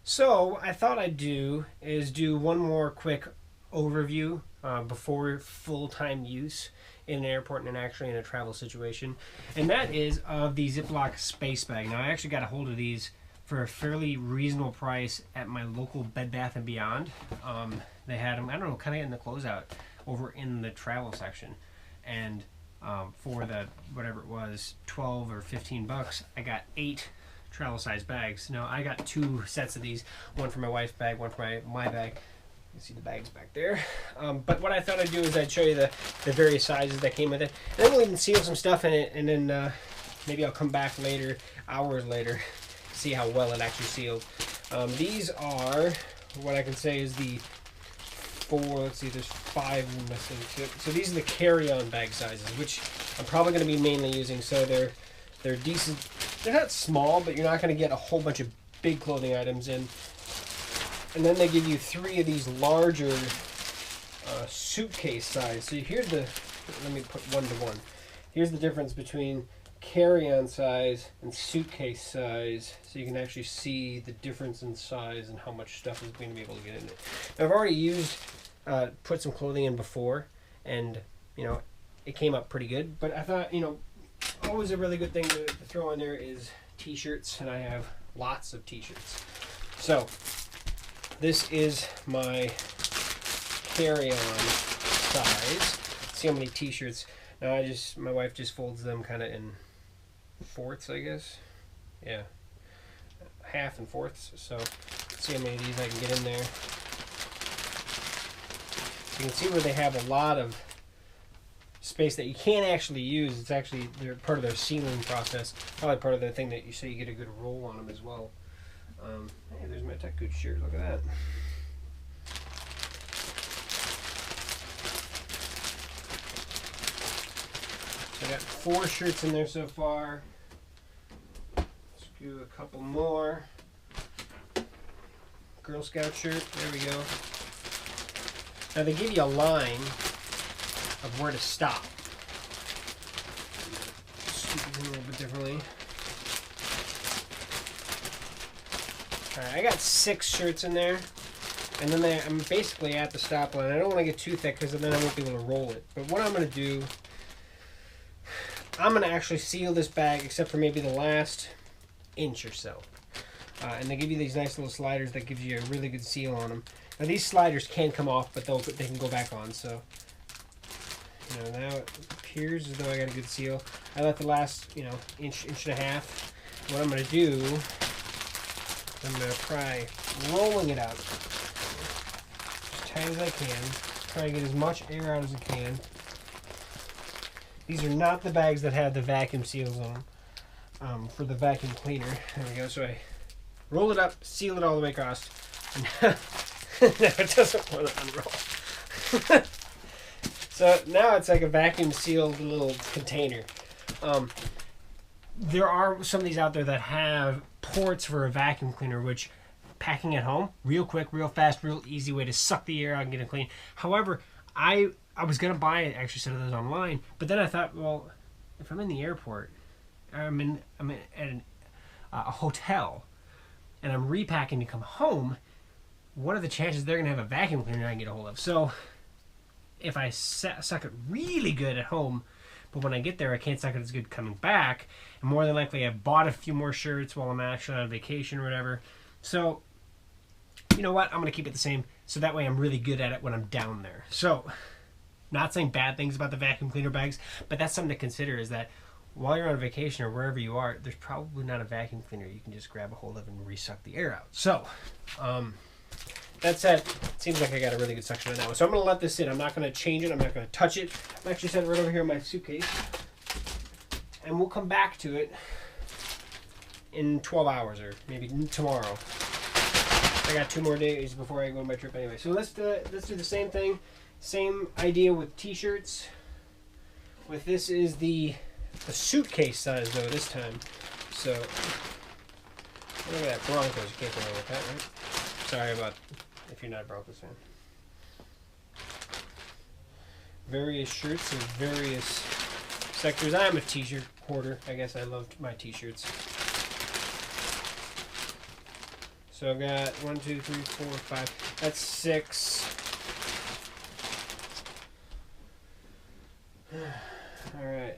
So I thought I'd do one more quick overview before full-time use in an airport and actually in a travel situation, and that is of the Ziploc space bag. Now I actually got a hold of these for a fairly reasonable price at my local Bed Bath and Beyond. They had them, I don't know, kind of in the closeout over in the travel section, and for the whatever it was, 12 or 15 bucks, I got 8 travel size bags. Now I got 2 sets of these, one for my wife's bag, one for my bag. You can see the bags back there. But what I thought I'd do is I'd show you the various sizes that came with it. And then we'll even seal some stuff in it, and then maybe I'll come back later, hours later, see how well it actually sealed. These are, what I can say is the 4, let's see, there's 5 in this thing. So these are the carry-on bag sizes, which I'm probably going to be mainly using. So they're decent. They're not small, but you're not going to get a whole bunch of big clothing items in. And then they give you 3 of these larger suitcase size. So here's the, let me put 1 to 1. Here's the difference between carry-on size and suitcase size, so you can actually see the difference in size and how much stuff is going to be able to get in it. Now, I've already put some clothing in before, and it came up pretty good. But I thought, always a really good thing to throw in there is t-shirts, and I have lots of t-shirts. So this is my carry-on size. See how many t-shirts. Now my wife just folds them kind of in fourths, I guess. Yeah, half and fourths. So let's see how many of these I can get in there. You can see where they have a lot of space that you can't actually use. It's actually, they're part of their sealing process. Probably part of the thing that you say you get a good roll on them as well. Hey, there's my techgooch shirt. Look at that. So I got 4 shirts in there so far. Let's do a couple more. Girl Scout shirt. There we go. Now they give you a line of where to stop. Scoop it a little bit differently. Alright, I got 6 shirts in there, and then I'm basically at the stop line. I don't want to get too thick because then I won't be able to roll it. But what I'm going to do, I'm going to actually seal this bag except for maybe the last inch or so. And they give you these nice little sliders that gives you a really good seal on them. Now these sliders can come off, but they can go back on. So now it appears as though I got a good seal. I left the last inch and a half. What I'm going to do, I'm going to try rolling it out as tight as I can. Try to get as much air out as I can. These are not the bags that have the vacuum seals on them for the vacuum cleaner. There we go. So I roll it up, seal it all the way across. And now it doesn't want to unroll. So now it's like a vacuum sealed little container. There are some of these out there that have ports for a vacuum cleaner, which packing at home, real quick, real fast, real easy way to suck the air out and get it clean. However, I was going to buy it, actually set of those online, but then I thought, well, if I'm in the airport, I'm at a hotel, and I'm repacking to come home, what are the chances they're going to have a vacuum cleaner I can get a hold of? So if I suck it really good at home, but when I get there I can't suck it as good coming back, and more than likely I've bought a few more shirts while I'm actually on vacation or whatever. So you know what, I'm going to keep it the same, so that way I'm really good at it when I'm down there. So not saying bad things about the vacuum cleaner bags, but that's something to consider, is that while you're on vacation or wherever you are, there's probably not a vacuum cleaner you can just grab a hold of and resuck the air out. So that said, it seems like I got a really good suction on that one. So I'm going to let this sit. I'm not going to change it. I'm not going to touch it. I'm actually set it right over here in my suitcase. And we'll come back to it in 12 hours or maybe tomorrow. I got 2 more days before I go on my trip anyway. So let's do the same thing. Same idea with t-shirts. With this is the suitcase size though this time. So look at that Broncos. You can't go wrong with that, right? Sorry about if you're not a Broncos fan. Various shirts of various sectors. I am a t-shirt hoarder. I guess I love my t-shirts. So I've got 1, 2, 3, 4, 5. That's 6. All right.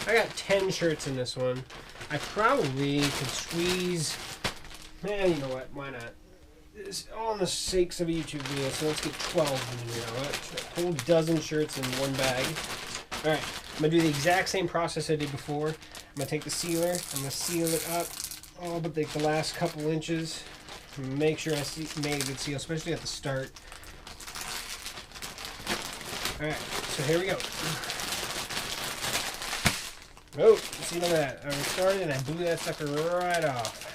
I got 10 shirts in this one. I probably could squeeze. Man, you know what? Why not? It's all in the sakes of a YouTube video, so let's get 12 in here. A whole dozen shirts in one bag. All right, I'm gonna do the exact same process I did before. I'm gonna take the sealer. I'm gonna seal it up all but the last couple inches. Make sure I made a good seal, especially at the start. All right, so here we go. Oh, see, look at that. I started and I blew that sucker right off.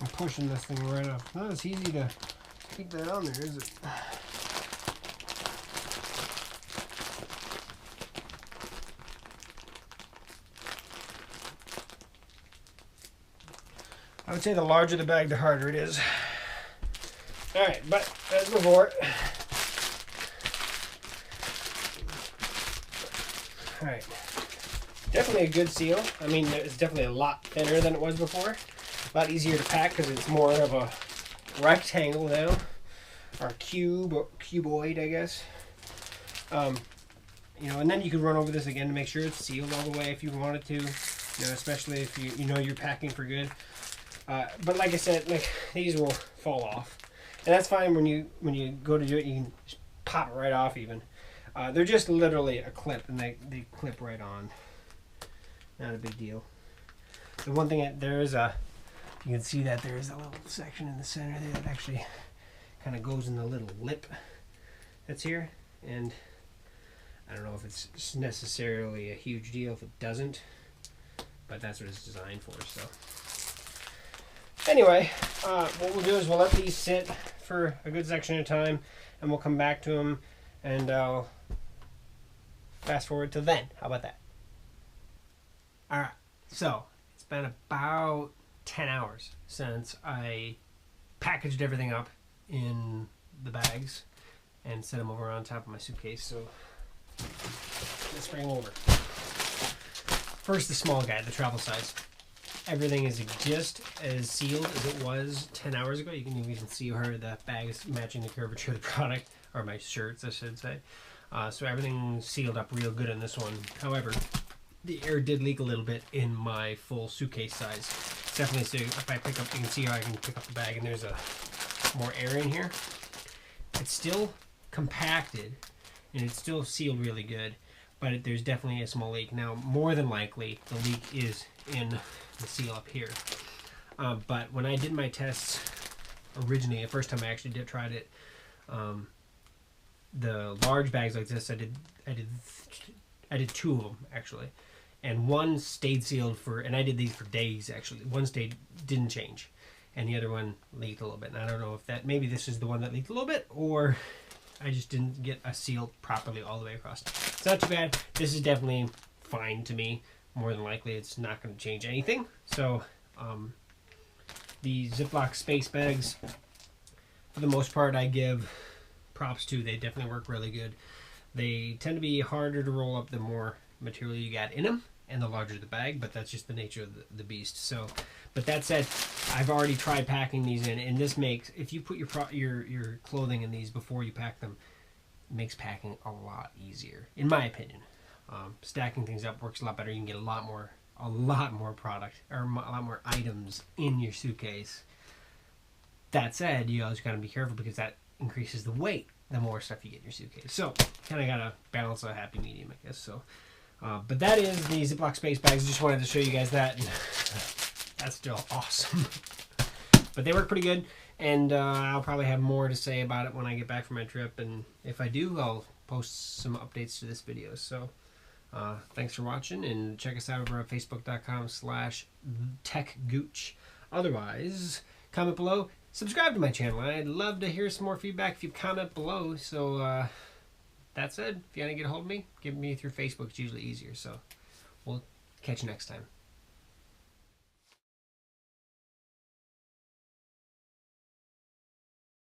I'm pushing this thing right off. Not as easy to keep that on there, is it? I would say the larger the bag, the harder it is. Alright, but as before. Alright. Definitely a good seal. I mean, it's definitely a lot thinner than it was before. A lot easier to pack because it's more of a rectangle now. Or cuboid, I guess. You know, and then you can run over this again to make sure it's sealed all the way if you wanted to. You know, especially if you know you're packing for good. But like I said, like these will fall off, and that's fine when you go to do it. You can just pop it right off. Even they're just literally a clip, and they clip right on. Not a big deal. The one thing there is you can see that there is a little section in the center there that actually kind of goes in the little lip that's here, and I don't know if it's necessarily a huge deal if it doesn't, but that's what it's designed for. So. Anyway, what we'll do is we'll let these sit for a good section of time, and we'll come back to them, and I'll fast forward to then. How about that? All right, so it's been about 10 hours since I packaged everything up in the bags and set them over on top of my suitcase. So let's bring them over. First, the small guy, the travel size. Everything is just as sealed as it was 10 hours ago. You can even see where the bag is matching the curvature of the product, or my shirts, I should say. So everything's sealed up real good in this one. However, the air did leak a little bit in my full suitcase size. Definitely, so if I pick up, you can see how I can pick up the bag and there's more air in here. It's still compacted and it's still sealed really good, but there's definitely a small leak. Now, more than likely, the leak is in the seal up here. But when I did my tests originally, the first time I actually tried it, the large bags like this, I did 2 of them actually, and one stayed sealed for, and I did these for days actually. One didn't change, and the other one leaked a little bit. And I don't know if that, maybe this is the one that leaked a little bit, or I just didn't get a seal properly all the way across. It's not too bad. This is definitely fine to me. More than likely it's not going to change anything. So the Ziploc space bags, for the most part, I give props to. They definitely work really good. They tend to be harder to roll up the more material you got in them and the larger the bag, but that's just the nature of the beast. So, but that said, I've already tried packing these in, and this makes, if you put your clothing in these before you pack them, it makes packing a lot easier, in my opinion. Stacking things up works a lot better. You can get a lot more product, or a lot more items in your suitcase. That said, you always got to be careful because that increases the weight the more stuff you get in your suitcase. So kind of got to balance a happy medium, I guess. So, but that is the Ziploc space bags. Just wanted to show you guys that. That's still awesome. But they work pretty good, and I'll probably have more to say about it when I get back from my trip. And if I do, I'll post some updates to this video. So. Thanks for watching, and check us out over at facebook.com/techgooch. Otherwise, comment below, subscribe to my channel. I'd love to hear some more feedback if you comment below. So that said, if you want to get a hold of me, give me through Facebook. It's usually easier. So we'll catch you next time.